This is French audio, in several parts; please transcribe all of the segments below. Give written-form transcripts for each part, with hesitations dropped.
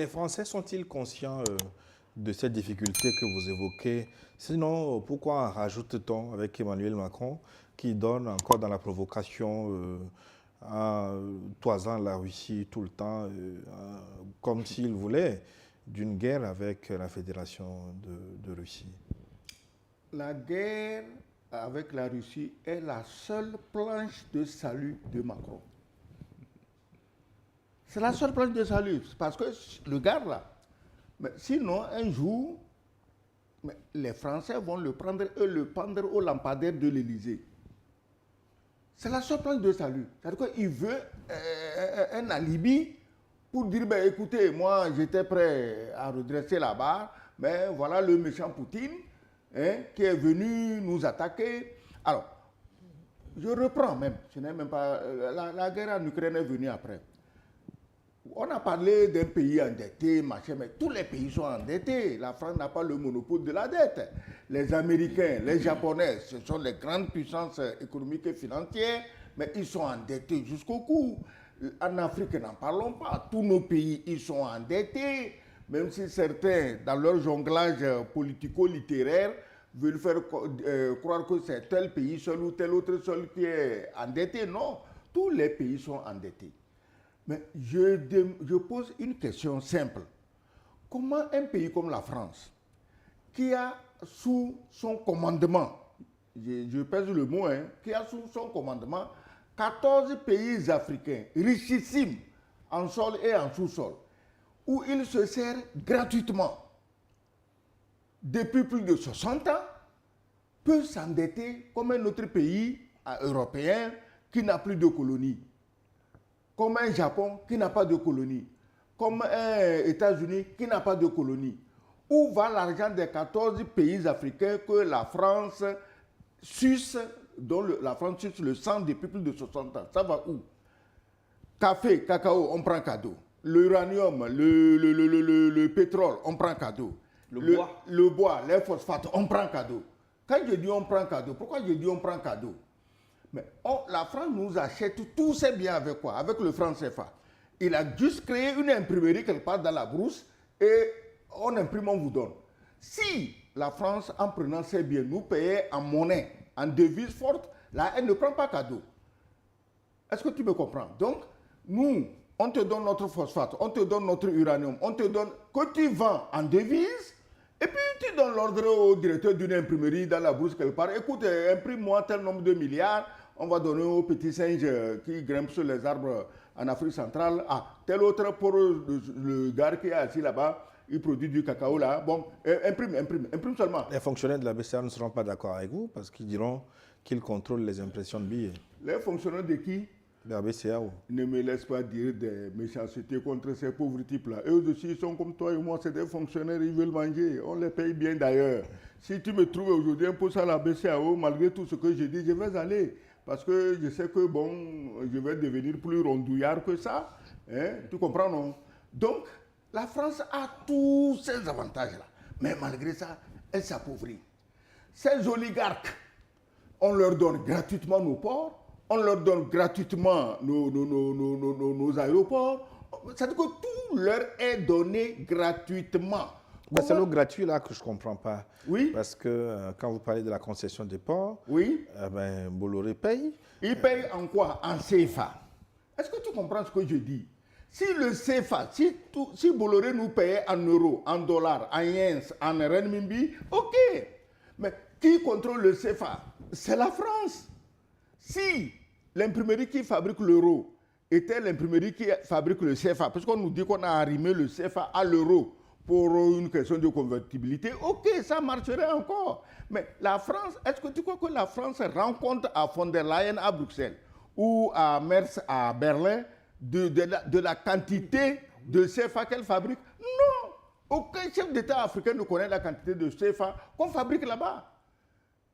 les Français sont-ils conscients de cette difficulté que vous évoquez? Sinon, pourquoi en rajoute-t-on avec Emmanuel Macron qui donne encore dans la provocation en toisant la Russie tout le temps, comme s'il voulait d'une guerre avec la Fédération de Russie? La guerre avec la Russie est la seule planche de salut de Macron. C'est la seule planche de salut, parce que le gars là, mais sinon un jour, les Français vont le prendre et le pendre au lampadaire de l'Élysée. C'est la seule planche de salut. C'est-à-dire qu'il veut un alibi pour dire, ben, écoutez, moi j'étais prêt à redresser la barre, mais voilà le méchant Poutine qui est venu nous attaquer. Alors, je reprends même, ce n'est même pas, la guerre en Ukraine est venue après. On a parlé d'un pays endetté, machin, mais tous les pays sont endettés. La France n'a pas le monopole de la dette. Les Américains, les Japonais, ce sont les grandes puissances économiques et financières, mais ils sont endettés jusqu'au cou. En Afrique, n'en parlons pas. Tous nos pays, ils sont endettés, même si certains, dans leur jonglage politico-littéraire, veulent faire croire que c'est tel pays seul ou tel autre seul qui est endetté. Non, tous les pays sont endettés. Mais je pose une question simple. Comment un pays comme la France, qui a sous son commandement, je pèse le mot, qui a sous son commandement 14 pays africains richissimes en sol et en sous-sol, où il se sert gratuitement depuis plus de 60 ans, peut s'endetter comme un autre pays européen qui n'a plus de colonies, comme un Japon qui n'a pas de colonie, comme un États-Unis qui n'a pas de colonie. Où va l'argent des 14 pays africains que la France suce, dont la France suce le sang depuis plus de 60 ans? Ça va où? Café, cacao, on prend cadeau. L'uranium, le pétrole, on prend cadeau. Le bois, les phosphates, on prend cadeau. Quand je dis on prend cadeau, pourquoi je dis on prend cadeau? Mais la France nous achète tous ses biens avec quoi? Avec le franc CFA. Il a juste créé une imprimerie quelque part dans la brousse et on imprime, on vous donne. Si la France, en prenant ses biens, nous payait en monnaie, en devise forte, là, elle ne prend pas cadeau. Est-ce que tu me comprends? Donc, nous, on te donne notre phosphate, on te donne notre uranium, on te donne que tu vends en devise, et puis tu donnes l'ordre au directeur d'une imprimerie dans la brousse quelque part. Écoute, imprime-moi tel nombre de milliards, on va donner aux petits singes qui grimpent sur les arbres en Afrique centrale. Ah, tel autre pour le gars qui est assis là-bas, il produit du cacao là. Bon, imprime seulement. Les fonctionnaires de la BCA ne seront pas d'accord avec vous parce qu'ils diront qu'ils contrôlent les impressions de billets. Les fonctionnaires de qui? De la BCAO. Ne me laisse pas dire des méchancetés contre ces pauvres types-là. Eux aussi, ils sont comme toi et moi, c'est des fonctionnaires, ils veulent manger. On les paye bien d'ailleurs. Si tu me trouves aujourd'hui un poste à la BCAO, malgré tout ce que je dis, je vais aller. Parce que je sais que, bon, je vais devenir plus rondouillard que ça. Hein? Tu comprends, non? Donc, la France a tous ces avantages-là. Mais malgré ça, elle s'appauvrit. Ces oligarques, on leur donne gratuitement nos ports, on leur donne gratuitement nos aéroports. C'est-à-dire que tout leur est donné gratuitement. Ben, c'est le gratuit là que je ne comprends pas. Oui. Parce que quand vous parlez de la concession des ports, oui. Ben, Bolloré paye. Il paye en quoi? En CFA. Est-ce que tu comprends ce que je dis? Si le CFA, si Bolloré nous payait en euros, en dollars, en yens, en renminbi, ok. Mais qui contrôle le CFA? C'est la France. Si l'imprimerie qui fabrique l'euro était l'imprimerie qui fabrique le CFA, parce qu'on nous dit qu'on a arrimé le CFA à l'euro pour une question de convertibilité, ok, ça marcherait encore. Mais la France, est-ce que tu crois que la France rend compte à von der Leyen à Bruxelles ou à Merz à Berlin de la quantité de CFA qu'elle fabrique? Non! Aucun chef d'État africain ne connaît la quantité de CFA qu'on fabrique là-bas.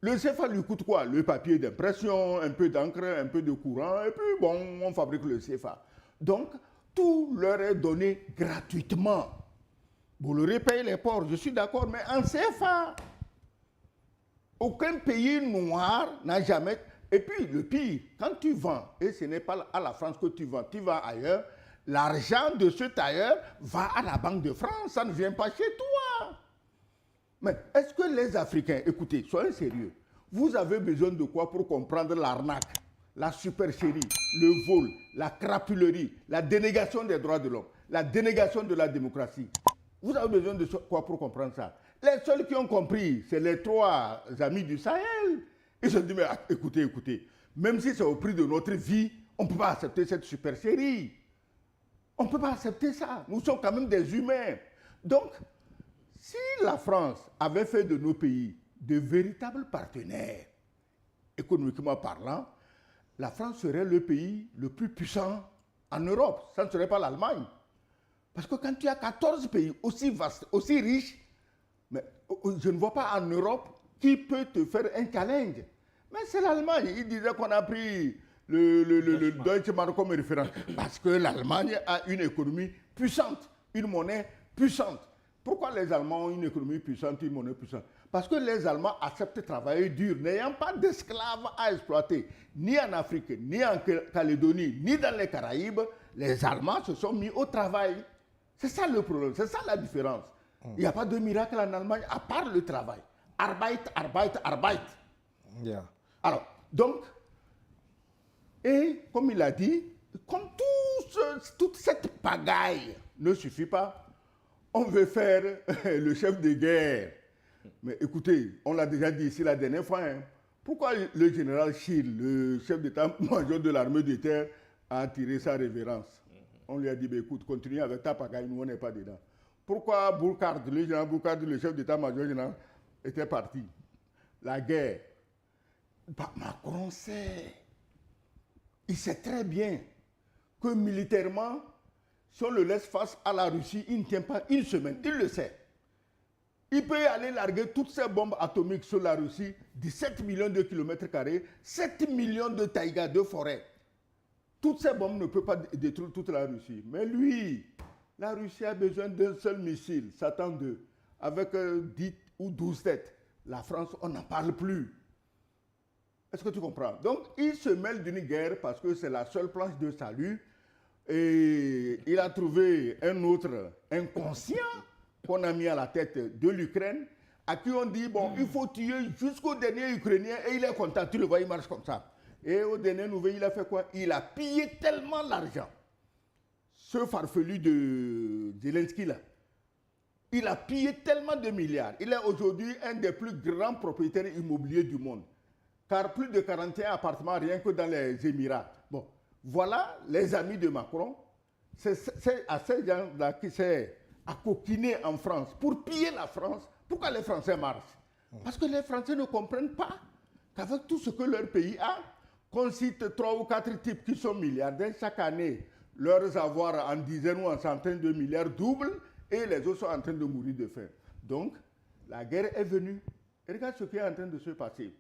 Le CFA lui coûte quoi? Le papier d'impression, un peu d'encre, un peu de courant, et puis bon, on fabrique le CFA. Donc, tout leur est donné gratuitement. Bolloré paye les ports, je suis d'accord, mais en CFA. Aucun pays noir n'a jamais... Et puis, le pire, quand tu vends, et ce n'est pas à la France que tu vends ailleurs, l'argent de ce tailleur va à la Banque de France, ça ne vient pas chez toi. Mais est-ce que les Africains, écoutez, soyez sérieux, vous avez besoin de quoi pour comprendre l'arnaque, la supercherie, le vol, la crapulerie, la dénégation des droits de l'homme, la dénégation de la démocratie? Vous avez besoin de quoi pour comprendre ça? Les seuls qui ont compris, c'est les 3 amis du Sahel. Ils se sont dit, mais écoutez, même si c'est au prix de notre vie, on ne peut pas accepter cette supercherie. On ne peut pas accepter ça. Nous sommes quand même des humains. Donc, si la France avait fait de nos pays de véritables partenaires, économiquement parlant, la France serait le pays le plus puissant en Europe. Ça ne serait pas l'Allemagne. Parce que quand tu as 14 pays aussi vastes, aussi riches, mais je ne vois pas en Europe qui peut te faire un challenge. Mais c'est l'Allemagne. Il disait qu'on a pris le Deutsche Mark comme référence. Parce que l'Allemagne a une économie puissante, une monnaie puissante. Pourquoi les Allemands ont une économie puissante, une monnaie puissante? Parce que les Allemands acceptent de travailler dur, n'ayant pas d'esclaves à exploiter, ni en Afrique, ni en Calédonie, ni dans les Caraïbes. Les Allemands se sont mis au travail. C'est ça le problème, c'est ça la différence. Il n'y a pas de miracle en Allemagne à part le travail. Arbeit, Arbeit, Arbeit. Yeah. Alors, donc, et comme il a dit, comme toute cette pagaille ne suffit pas, on veut faire le chef de guerre. Mais écoutez, on l'a déjà dit ici la dernière fois, hein, pourquoi le général Schill, le chef d'état-major de l'armée de terre, a attiré sa révérence? On lui a dit, bah, écoute, continue avec ta pagaille, nous on n'est pas dedans. Pourquoi Burkhardt, le général Burkhardt, le chef d'état-major, était parti? La guerre. Bah, Macron sait. Il sait très bien que militairement, si on le laisse face à la Russie, il ne tient pas une semaine. Il le sait. Il peut aller larguer toutes ces bombes atomiques sur la Russie, 17 millions de kilomètres carrés, 7 millions de taïgas, de forêts. Toutes ces bombes ne peuvent pas détruire toute la Russie. Mais lui, la Russie a besoin d'un seul missile, Satan 2, avec 10 ou 12 têtes. La France, on n'en parle plus. Est-ce que tu comprends? Donc, il se mêle d'une guerre parce que c'est la seule planche de salut. Et il a trouvé un autre inconscient qu'on a mis à la tête de l'Ukraine, à qui on dit, bon, il faut tuer jusqu'au dernier Ukrainien, et il est content, tu le vois, il marche comme ça. Et au dernier nouvelle, il a fait quoi? Il a pillé tellement l'argent. Ce farfelu de Zelensky, là, il a pillé tellement de milliards. Il est aujourd'hui un des plus grands propriétaires immobiliers du monde. Car plus de 41 appartements rien que dans les Émirats. Bon, voilà les amis de Macron. C'est à ces gens-là qui s'est accoquiné en France pour piller la France. Pourquoi les Français marchent? Parce que les Français ne comprennent pas qu'avec tout ce que leur pays a, qu'on cite 3 ou 4 types qui sont milliardaires, chaque année, leurs avoirs en dizaines ou en centaines de milliards doublent et les autres sont en train de mourir de faim. Donc, la guerre est venue. Et regarde ce qui est en train de se passer.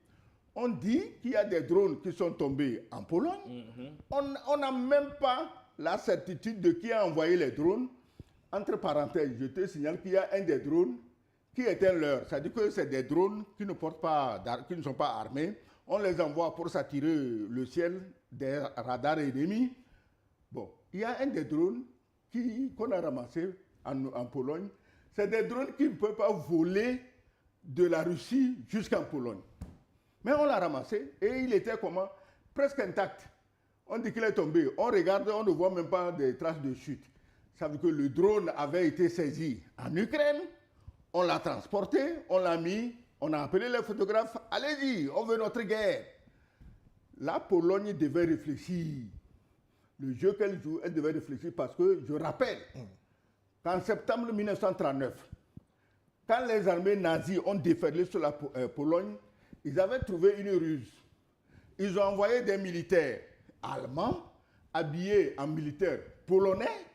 On dit qu'il y a des drones qui sont tombés en Pologne. On n'a même pas la certitude de qui a envoyé les drones. Entre parenthèses, je te signale qu'il y a un des drones qui est un leurre. C'est-à-dire que c'est des drones qui ne sont pas armés. On les envoie pour s'attirer le ciel des radars ennemis. Bon, il y a un des drones qu'on a ramassé en Pologne. C'est des drones qui ne peuvent pas voler de la Russie jusqu'en Pologne. Mais on l'a ramassé et il était comment? Presque intact. On dit qu'il est tombé. On regarde, on ne voit même pas des traces de chute. Ça veut dire que le drone avait été saisi en Ukraine. On l'a transporté, on l'a mis, on a appelé les photographes. Allez-y, on veut notre guerre. La Pologne devait réfléchir. Le jeu qu'elle joue, elle devait réfléchir parce que je rappelle qu'en septembre 1939, quand les armées nazies ont déferlé sur la Pologne, ils avaient trouvé une ruse. Ils ont envoyé des militaires allemands, habillés en militaires polonais,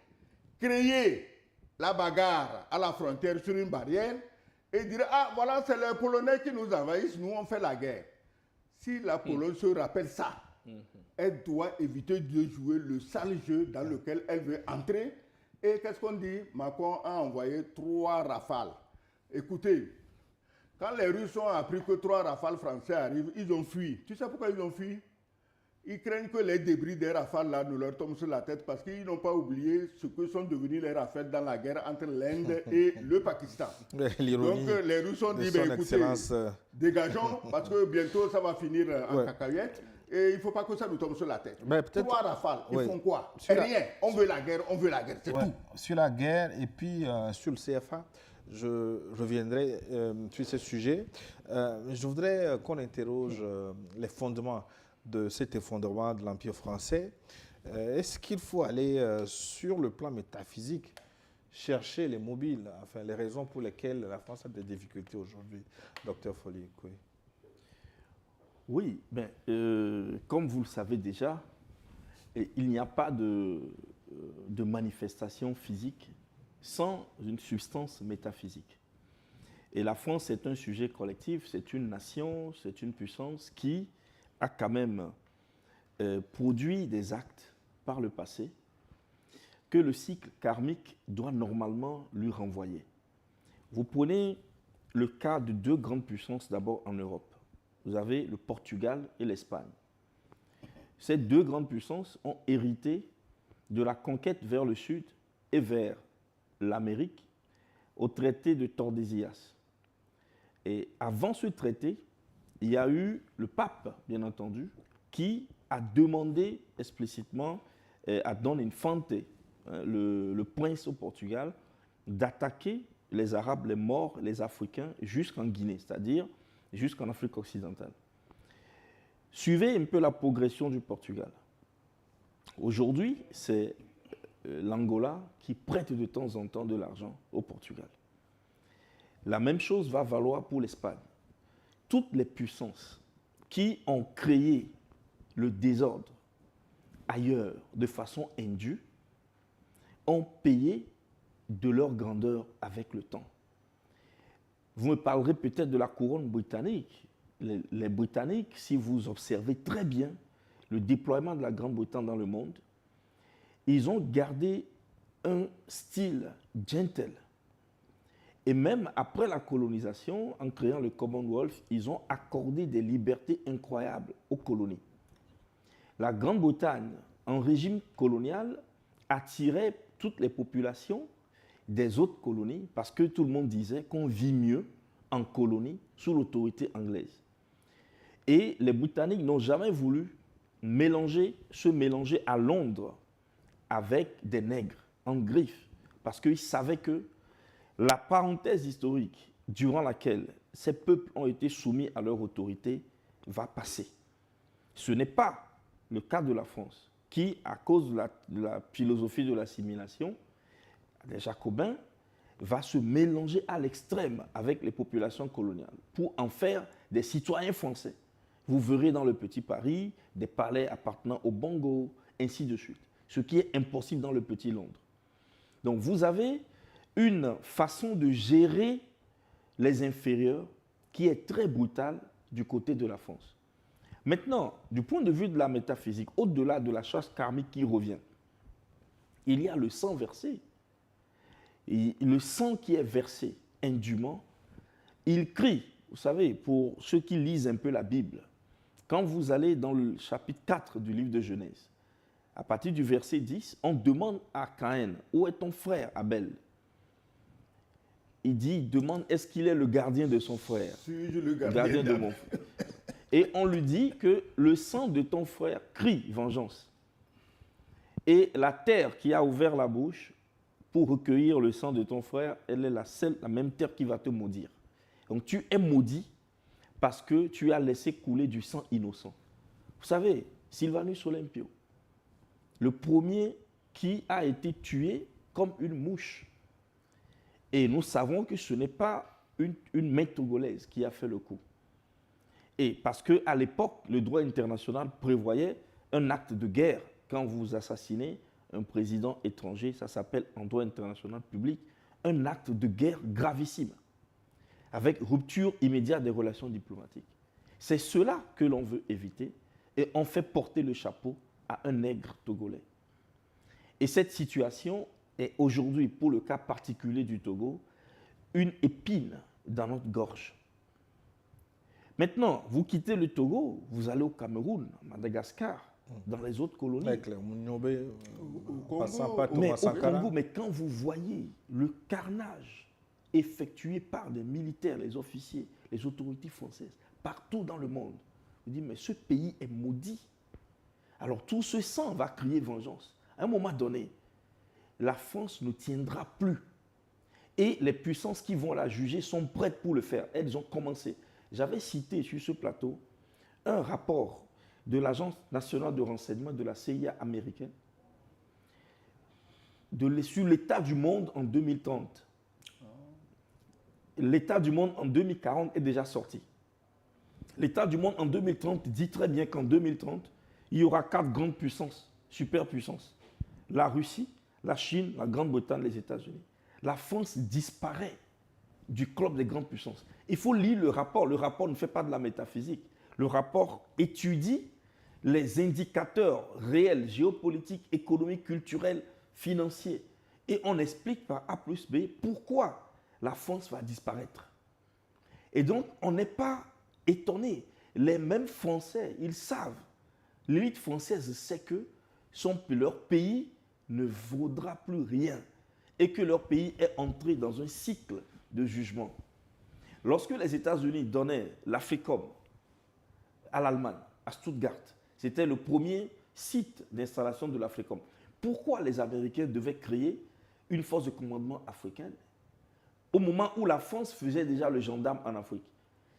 créer la bagarre à la frontière sur une barrière et dire, ah voilà, c'est les Polonais qui nous envahissent, nous on fait la guerre. Si la Pologne se rappelle ça, elle doit éviter de jouer le sale jeu dans lequel elle veut entrer. Et qu'est-ce qu'on dit? Macron a envoyé 3 rafales. Écoutez, quand les Russes ont appris que 3 rafales français arrivent, ils ont fui. Tu sais pourquoi ils ont fui? Ils craignent que les débris des rafales là ne leur tombent sur la tête parce qu'ils n'ont pas oublié ce que sont devenus les rafales dans la guerre entre l'Inde et le Pakistan. Donc les Russes ont dit, ben, écoutez, dégageons parce que bientôt ça va finir en cacahuète et il ne faut pas que ça nous tombe sur la tête. 3 rafales, ils font quoi? Rien. On veut la guerre, c'est tout. Sur la guerre et puis sur le CFA, je reviendrai sur ce sujet. Je voudrais qu'on interroge les fondements de cet effondrement de l'Empire français. Est-ce qu'il faut aller sur le plan métaphysique, chercher les mobiles, enfin les raisons pour lesquelles la France a des difficultés aujourd'hui, docteur Folly? Oui, ben, comme vous le savez déjà, il n'y a pas de manifestation physique sans une substance métaphysique. Et la France est un sujet collectif, c'est une nation, c'est une puissance qui a quand même produit des actes par le passé que le cycle karmique doit normalement lui renvoyer. Vous prenez le cas de 2 grandes puissances d'abord en Europe. Vous avez le Portugal et l'Espagne. Ces 2 grandes puissances ont hérité de la conquête vers le sud et vers l'Amérique au traité de Tordesillas. Et avant ce traité, il y a eu le pape, bien entendu, qui a demandé explicitement à Dom Infante, le prince au Portugal, d'attaquer les Arabes, les Maures, les Africains jusqu'en Guinée, c'est-à-dire jusqu'en Afrique occidentale. Suivez un peu la progression du Portugal. Aujourd'hui, c'est l'Angola qui prête de temps en temps de l'argent au Portugal. La même chose va valoir pour l'Espagne. Toutes les puissances qui ont créé le désordre ailleurs de façon indue ont payé de leur grandeur avec le temps. Vous me parlerez peut-être de la couronne britannique. Les Britanniques, si vous observez très bien le déploiement de la Grande-Bretagne dans le monde, ils ont gardé un style gentle. Et même après la colonisation, en créant le Commonwealth, ils ont accordé des libertés incroyables aux colonies. La Grande-Bretagne, en régime colonial, attirait toutes les populations des autres colonies parce que tout le monde disait qu'on vit mieux en colonie sous l'autorité anglaise. Et les Britanniques n'ont jamais voulu se mélanger à Londres avec des nègres en griffe parce qu'ils savaient que la parenthèse historique durant laquelle ces peuples ont été soumis à leur autorité va passer. Ce n'est pas le cas de la France, qui, à cause de la philosophie de l'assimilation des Jacobins, va se mélanger à l'extrême avec les populations coloniales pour en faire des citoyens français. Vous verrez dans le petit Paris des palais appartenant au Bongo, ainsi de suite. Ce qui est impossible dans le petit Londres. Donc vous avez une façon de gérer les inférieurs qui est très brutale du côté de la France. Maintenant, du point de vue de la métaphysique, au-delà de la chasse karmique qui revient, il y a le sang versé. Et le sang qui est versé indûment, il crie. Vous savez, pour ceux qui lisent un peu la Bible, quand vous allez dans le chapitre 4 du livre de Genèse, à partir du verset 10, on demande à Caïn, où est ton frère Abel? Il demande, est-ce qu'il est le gardien de son frère? Suis-je le gardien de mon frère? Et on lui dit que le sang de ton frère crie vengeance. Et la terre qui a ouvert la bouche pour recueillir le sang de ton frère, elle est la même terre qui va te maudire. Donc tu es maudit parce que tu as laissé couler du sang innocent. Vous savez, Sylvanus Olympio, le premier qui a été tué comme une mouche. Et nous savons que ce n'est pas une main togolaise qui a fait le coup. Et parce qu'à l'époque, le droit international prévoyait un acte de guerre. Quand vous assassinez un président étranger, ça s'appelle en droit international public, un acte de guerre gravissime, avec rupture immédiate des relations diplomatiques. C'est cela que l'on veut éviter et on fait porter le chapeau à un nègre togolais. Et cette situation est aujourd'hui, pour le cas particulier du Togo, une épine dans notre gorge. Maintenant, vous quittez le Togo, vous allez au Cameroun, à Madagascar. dans les autres colonies. Avec le Mouniobé, Congo, passant par Mais Thomas au Sankara. Congo, mais quand vous voyez le carnage effectué par des militaires, les officiers, les autorités françaises, partout dans le monde, vous dites, mais ce pays est maudit. Alors tout ce sang va crier vengeance. À un moment donné, la France ne tiendra plus. Et les puissances qui vont la juger sont prêtes pour le faire. Elles ont commencé. J'avais cité sur ce plateau un rapport de l'Agence nationale de renseignement de la CIA américaine sur l'état du monde en 2030. L'état du monde en 2040 est déjà sorti. L'état du monde en 2030 dit très bien qu'en 2030, il y aura 4 grandes puissances, superpuissances. La Russie, la Chine, la Grande-Bretagne, les États-Unis. La France disparaît du club des grandes puissances. Il faut lire le rapport. Le rapport ne fait pas de la métaphysique. Le rapport étudie les indicateurs réels, géopolitiques, économiques, culturels, financiers. Et on explique par A plus B pourquoi la France va disparaître. Et donc, on n'est pas étonné. Les mêmes Français, ils savent. L'élite française sait que leur pays ne vaudra plus rien et que leur pays est entré dans un cycle de jugement. Lorsque les États-Unis donnaient l'AFRICOM à l'Allemagne, à Stuttgart, c'était le premier site d'installation de l'AFRICOM. Pourquoi les Américains devaient créer une force de commandement africaine au moment où la France faisait déjà le gendarme en Afrique?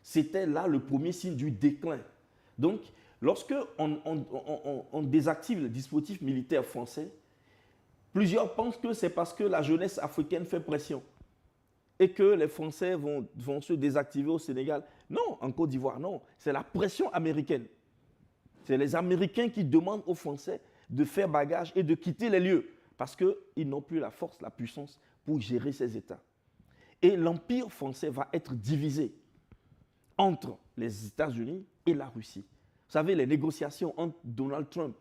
C'était là le premier signe du déclin. Donc, lorsque on désactive le dispositif militaire français, plusieurs pensent que c'est parce que la jeunesse africaine fait pression et que les Français vont se désactiver au Sénégal. Non, en Côte d'Ivoire, non. C'est la pression américaine. C'est les Américains qui demandent aux Français de faire bagage et de quitter les lieux parce qu'ils n'ont plus la force, la puissance pour gérer ces États. Et l'Empire français va être divisé entre les États-Unis et la Russie. Vous savez, les négociations entre Donald Trump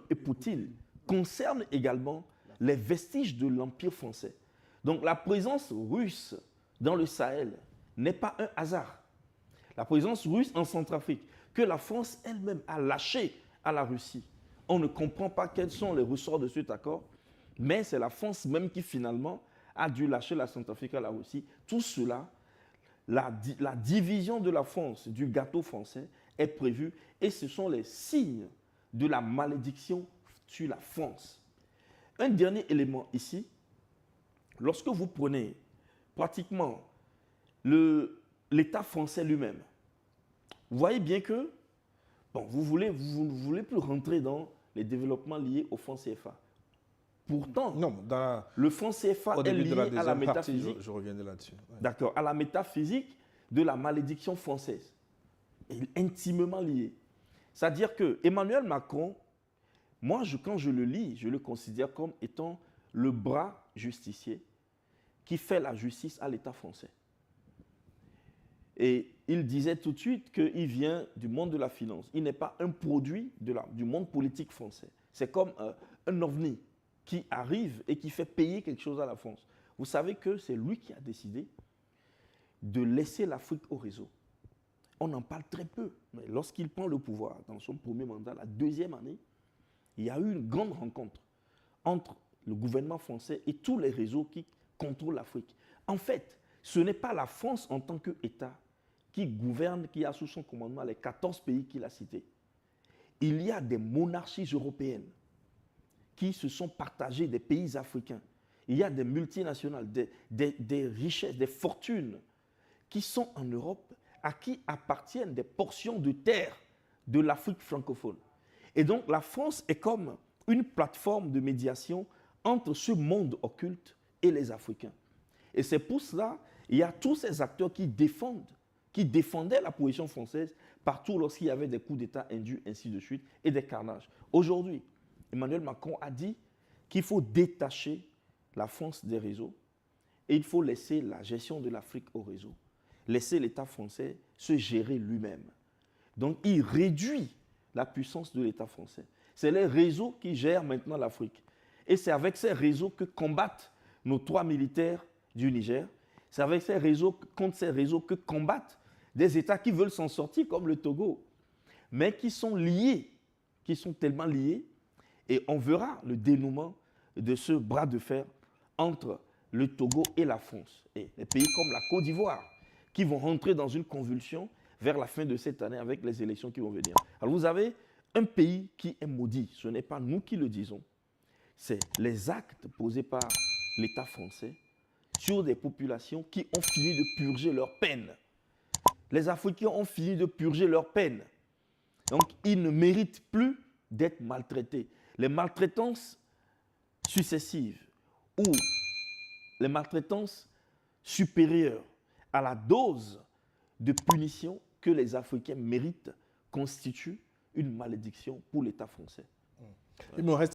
et Poutine concernent également les vestiges de l'Empire français. Donc la présence russe dans le Sahel n'est pas un hasard. La présence russe en Centrafrique, que la France elle-même a lâché à la Russie. On ne comprend pas quels sont les ressorts de cet accord, mais c'est la France même qui finalement a dû lâcher la Centrafrique à la Russie. Tout cela, la division de la France, du gâteau français, est prévue et ce sont les signes de la malédiction sur la France. Un dernier élément ici, lorsque vous prenez pratiquement l'État français lui-même, vous voyez bien que vous ne voulez plus rentrer dans les développements liés au franc CFA. Pourtant, non, le franc CFA est lié à la métaphysique. Je reviendrai là-dessus. Ouais. D'accord, à la métaphysique de la malédiction française. Il est intimement lié. C'est-à-dire que Emmanuel Macron, moi, quand je le lis, je le considère comme étant le bras justicier qui fait la justice à l'État français. Et il disait tout de suite qu'il vient du monde de la finance. Il n'est pas un produit du monde politique français. C'est comme un ovni qui arrive et qui fait payer quelque chose à la France. Vous savez que c'est lui qui a décidé de laisser l'Afrique au réseau. On en parle très peu, mais lorsqu'il prend le pouvoir, dans son premier mandat, la deuxième année, il y a eu une grande rencontre entre le gouvernement français et tous les réseaux qui contrôlent l'Afrique. En fait, ce n'est pas la France en tant qu'État qui gouverne, qui a sous son commandement les 14 pays qu'il a cités. Il y a des monarchies européennes qui se sont partagées des pays africains. Il y a des multinationales, des richesses, des fortunes qui sont en Europe, à qui appartiennent des portions de terre de l'Afrique francophone. Et donc la France est comme une plateforme de médiation entre ce monde occulte et les Africains. Et c'est pour cela qu'il y a tous ces acteurs qui défendaient la position française partout lorsqu'il y avait des coups d'État indus, ainsi de suite, et des carnages. Aujourd'hui, Emmanuel Macron a dit qu'il faut détacher la France des réseaux et il faut laisser la gestion de l'Afrique au réseau. Laisser l'État français se gérer lui-même. Donc, il réduit la puissance de l'État français. C'est les réseaux qui gèrent maintenant l'Afrique. Et c'est avec ces réseaux que combattent nos 3 militaires du Niger. C'est avec ces réseaux, contre ces réseaux que combattent des États qui veulent s'en sortir, comme le Togo, mais qui sont liés qui sont tellement liés et on verra le dénouement de ce bras de fer entre le Togo et la France. Et les pays comme la Côte d'Ivoire qui vont rentrer dans une convulsion vers la fin de cette année avec les élections qui vont venir. Alors vous avez un pays qui est maudit, ce n'est pas nous qui le disons, c'est les actes posés par l'État français sur des populations qui ont fini de purger leur peine. Les Africains ont fini de purger leur peine. Donc, ils ne méritent plus d'être maltraités. Les maltraitances successives ou les maltraitances supérieures à la dose de punition que les Africains méritent constituent une malédiction pour l'État français. Il me reste